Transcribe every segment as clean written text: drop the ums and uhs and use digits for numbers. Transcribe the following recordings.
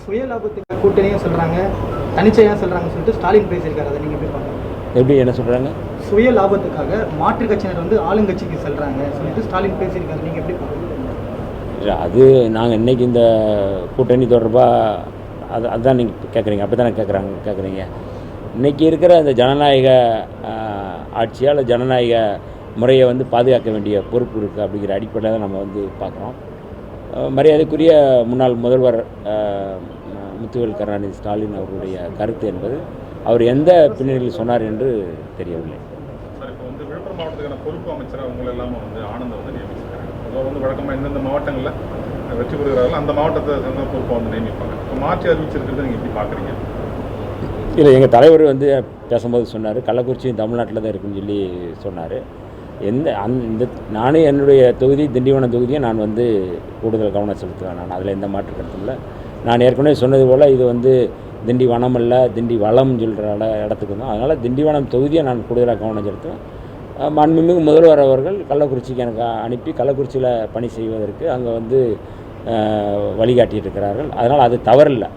சுய லாபத்துக்கு கூட்டணியும் சொல்கிறாங்க, தனிச்சையாக சொல்கிறாங்கன்னு சொல்லிட்டு ஸ்டாலின் பேசியிருக்காரு. அதை நீங்கள் எப்படி பார்க்குறீங்க? எப்படி என்ன சொல்கிறாங்க? சுய லாபத்துக்காக மாற்றுக் கட்சியினர் வந்து ஆளுங்கட்சிக்கு செல்கிறாங்க சொல்லிட்டு ஸ்டாலின் பேசியிருக்காரு. நீங்கள் எப்படி பார்க்குறீங்க? அது நாங்கள் இன்றைக்கி இந்த கூட்டணி தொடர்பாக அதுதான் நீங்கள் கேட்குறீங்க, அப்படி தானே கேட்குறீங்க. இன்றைக்கி இருக்கிற அந்த ஜனநாயக ஆட்சியால் ஜனநாயக முறையை வந்து பாதுகாக்க வேண்டிய பொறுப்பு இருக்குது அப்படிங்கிற அடிப்படையில் தான் நம்ம வந்து பார்க்குறோம். மரியாதைக்குரிய முன்னாள் முதல்வர் முத்துவேல் கருணாநிதி ஸ்டாலின் அவர்களுடைய கருத்து என்பது அவர் எந்த பின்னணியில் சொன்னார் என்று தெரியவில்லை. சார், இப்போ வந்து விழுப்புரம் மாவட்டத்துக்கான பொறுப்பு அமைச்சராக உங்களை எல்லாமே வந்து ஆனந்தம் வந்து நியமிச்சிருக்காங்க. அதாவது வந்து வழக்கமாக எந்தெந்த மாவட்டங்களில் வெற்றி பெறுகிறார்கள் அந்த மாவட்டத்தை சேர்ந்த பொறுப்பை வந்து நியமிப்பாங்க. இப்போ மாற்றி அறிவிச்சிருக்கிறத நீங்கள் எப்படி பார்க்குறீங்க? இல்லை, எங்கள் தலைவர் வந்து பேசும்போது சொன்னார், கள்ளக்குறிச்சியும் தமிழ்நாட்டில் தான் இருக்குன்னு சொல்லி சொன்னார். இந்த நானே என்னுடைய தொகுதி திண்டிவனம் தொகுதியை நான் வந்து கூடுதல் கவனம் செலுத்துவேன். நான் அதில் எந்த மாற்று கருத்தும் இல்லை. நான் ஏற்கனவே சொன்னது போல் இது வந்து திண்டிவனம் இல்லை, திண்டி வளம்னு சொல்கிற இடத்துக்கு தான். அதனால் திண்டிவனம் தொகுதியை நான் கூடுதலாக கவனம் செலுத்துவேன். மாண்புமிகு முதல்வர் அவர்கள் கள்ளக்குறிச்சிக்கு எனக்கு அனுப்பி கள்ளக்குறிச்சியில் பணி செய்வதற்கு அங்கே வந்து வழிகாட்டிகிட்டு இருக்கிறார்கள். அதனால் அது தவறில்லை.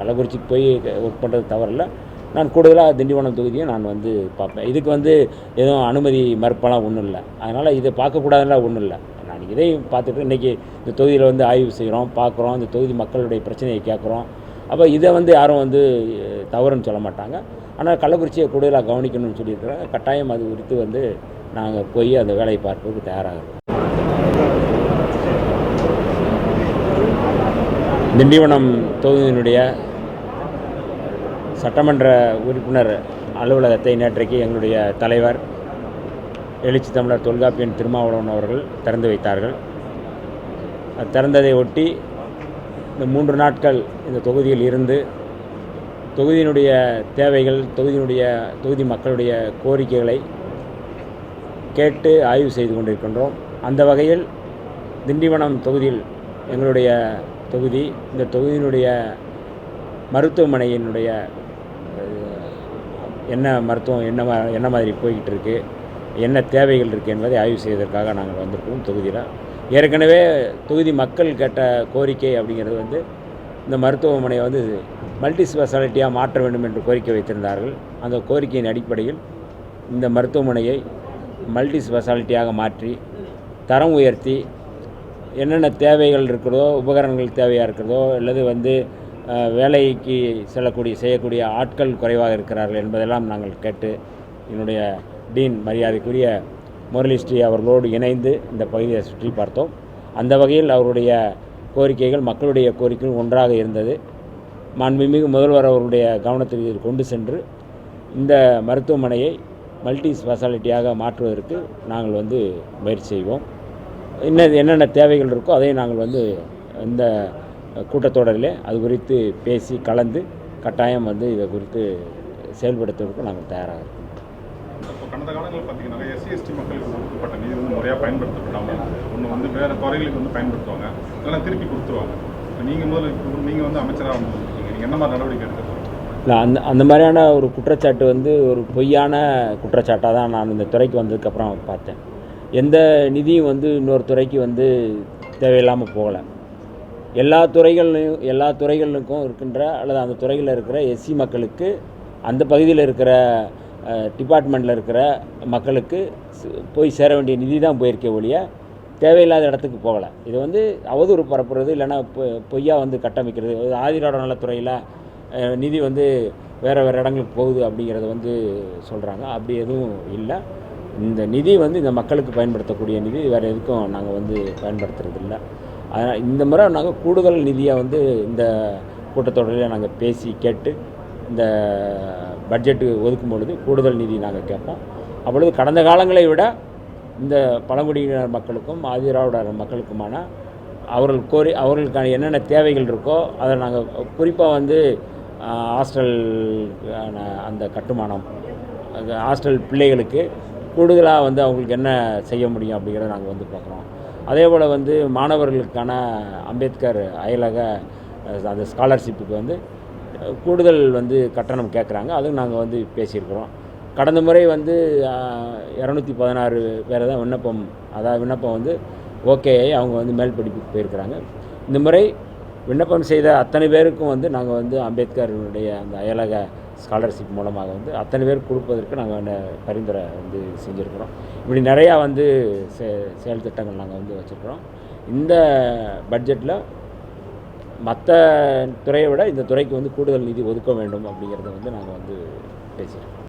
கள்ளக்குறிச்சிக்கு போய் ஒர்க் பண்ணுறது தவறில்லை. நான் கூடுதலாக திண்டிவனம் தொகுதியை நான் வந்து பார்ப்பேன். இதுக்கு வந்து எதுவும் அனுமதி மறுப்பெல்லாம் ஒன்றும் இல்லை. அதனால் இதை பார்க்கக்கூடாதுலாம் ஒன்றும் இல்லை. நான் இதையும் பார்த்துட்டு இன்றைக்கி இந்த தொகுதியில் வந்து ஆய்வு செய்கிறோம், பார்க்குறோம், இந்த தொகுதி மக்களுடைய பிரச்சனையை கேட்குறோம். அப்போ இதை வந்து யாரும் வந்து தவறுன்னு சொல்ல மாட்டாங்க. ஆனால் கள்ளக்குறிச்சியை கூடுதலாக கவனிக்கணும்னு சொல்லியிருக்கிறாங்க. கட்டாயம் அது குறித்து வந்து நாங்கள் போய் அந்த வேலையை பார்ப்பதற்கு தயாராக இருக்கோம். திண்டிவனம் தொகுதியினுடைய சட்டமன்ற உறுப்பினர் அலுவலகத்தை நேற்றைக்கு எங்களுடைய தலைவர் எழுச்சி தமிழர் தொல்காப்பியன் திருமாவளவன் அவர்கள் திறந்து வைத்தார்கள். திறந்ததை ஒட்டி இந்த 3 நாட்கள் இந்த தொகுதியில் இருந்து தொகுதியினுடைய தேவைகள், தொகுதி மக்களுடைய கோரிக்கைகளை கேட்டு ஆய்வு செய்து கொண்டிருக்கின்றோம். அந்த வகையில் திண்டிவனம் தொகுதியில் எங்களுடைய தொகுதி, இந்த தொகுதியினுடைய மருத்துவமனையினுடைய என்ன மருத்துவம் என்ன மாதிரி போய்கிட்டு இருக்குது, என்ன தேவைகள் இருக்குது என்பதை ஆய்வு செய்வதற்காக நாங்கள் வந்திருக்கோம். தொகுதியில் ஏற்கனவே தொகுதி மக்கள் கேட்ட கோரிக்கை அப்படிங்கிறது வந்து இந்த மருத்துவமனையை வந்து மல்டி ஸ்பெஷாலிட்டியாக மாற்ற வேண்டும் என்று கோரிக்கை வைத்திருந்தார்கள். அந்த கோரிக்கையின் அடிப்படையில் இந்த மருத்துவமனையை மல்டி ஸ்பெஷாலிட்டியாக மாற்றி தரம் உயர்த்தி என்னென்ன தேவைகள் இருக்கிறதோ, உபகரணங்கள் தேவையாக இருக்கிறதோ, அல்லது வந்து வேலைக்கு செய்யக்கூடிய ஆட்கள் குறைவாக இருக்கிறார்கள் என்பதெல்லாம் நாங்கள் கேட்டு என்னுடைய டீன் மரியாதைக்குரிய முரளிஸ்ரீ அவர்களோடு இணைந்து இந்த பகுதியை சுற்றி பார்த்தோம். அந்த வகையில் அவருடைய கோரிக்கைகள் மக்களுடைய கோரிக்கைகள் ஒன்றாக இருந்தது. மாண்புமிகு முதல்வர் அவருடைய கவனத்திற்கு கொண்டு சென்று இந்த மருத்துவமனையை மல்டி ஸ்பெஷாலிட்டியாக மாற்றுவதற்கு நாங்கள் வந்து முயற்சி செய்வோம். என்னென்ன தேவைகள் இருக்கோ அதை நாங்கள் வந்து இந்த கூட்டத்தொடரில் அது குறித்து பேசி கலந்து கட்டாயம் வந்து இதை குறித்து செயல்படுத்துவதற்கு நாங்கள் தயாராக இருக்கோம். இப்போ கடந்த காலங்களில் பார்த்தீங்கன்னா எஸ்சி எஸ்டி மக்களுக்கு ஒதுக்கப்பட்ட நிதி வந்து முறையாக பயன்படுத்தப்படாமல் ஒன்று வந்து வேறு துறைகளுக்கு வந்து பயன்படுத்துவாங்க, இல்லைனா திருப்பி கொடுத்துருவாங்க. இப்போ நீங்கள் வந்து அமைச்சராக வந்துருக்கீங்க, நீங்கள் என்ன மாதிரி நடவடிக்கை எடுக்க போகிறீங்க? இல்லை, அந்த மாதிரியான ஒரு குற்றச்சாட்டு வந்து ஒரு பொய்யான குற்றச்சாட்டாக தான் நான் இந்த துறைக்கு வந்ததுக்கப்புறம் பார்த்தேன். எந்த நிதியும் வந்து இன்னொரு துறைக்கு வந்து தேவையில்லாமல் போகலை. எல்லா துறைகளுக்கும் இருக்கின்ற அல்லது அந்த துறையில் இருக்கிற எஸ்சி மக்களுக்கு, அந்த பகுதியில் இருக்கிற டிபார்ட்மெண்ட்டில் இருக்கிற மக்களுக்கு போய் சேர வேண்டிய நிதி தான் போயிருக்கே ஒழிய தேவையில்லாத இடத்துக்கு போகலை. இது வந்து அவதூறு பரப்புறது, இல்லைன்னா பொய்யா வந்து கட்டமைக்கிறது. ஆதிராட நலத்துறையில் நிதி வந்து வேறு இடங்களுக்கு போகுது அப்படிங்கிறத வந்து சொல்கிறாங்க. அப்படி எதுவும் இல்லை. இந்த நிதி வந்து இந்த மக்களுக்கு பயன்படுத்தக்கூடிய நிதி, வேறு எதுக்கும் நாங்கள் வந்து பயன்படுத்துறது இல்லை. அதனால் இந்த முறை நாங்கள் கூடுதல் நிதியை வந்து இந்த கூட்டத்தொடரில் நாங்கள் பேசி கேட்டு இந்த பட்ஜெட்டு ஒதுக்கும் பொழுது கூடுதல் நிதி நாங்கள் கேட்போம். அப்பொழுது கடந்த காலங்களை விட இந்த பழங்குடியினர் மக்களுக்கும் ஆதிதிராவிடர் மக்களுக்குமான அவர்களுக்கான என்னென்ன தேவைகள் இருக்கோ அதை நாங்கள் குறிப்பாக வந்து ஹாஸ்டல் அந்த கட்டுமானம், ஹாஸ்டல் பிள்ளைகளுக்கு கூடுதலாக வந்து அவங்களுக்கு என்ன செய்ய முடியும் அப்படிங்கிறத நாங்கள் வந்து பார்க்குறோம். அதே போல் வந்து மாணவர்களுக்கான அம்பேத்கர் அயலக அந்த ஸ்காலர்ஷிப்புக்கு வந்து கூடுதல் வந்து கட்டணம் கேட்குறாங்க. அதுவும் நாங்கள் வந்து பேசியிருக்கிறோம். கடந்த முறை வந்து 216 பேர் தான் விண்ணப்பம் வந்து ஓகே அவங்க வந்து மேல் படிப்புக்கு போயிருக்கிறாங்க. இந்த முறை விண்ணப்பம் செய்த அத்தனை பேருக்கும் வந்து நாங்கள் வந்து அம்பேத்கருடைய அந்த அயலக ஸ்காலர்ஷிப் மூலமாக வந்து அத்தனை பேருக்கு கொடுப்பதற்கு நாங்கள் பரிந்துரை வந்து செஞ்சுருக்கிறோம். இப்படி நிறையா வந்து செயல் திட்டங்கள் நாங்கள் வந்து வச்சுருக்கிறோம். இந்த பட்ஜெட்டில் மற்ற துறையை விட இந்த துறைக்கு வந்து கூடுதல் நிதி ஒதுக்க வேண்டும் அப்படிங்கிறத வந்து நாங்கள் வந்து பேசியிருக்கோம்.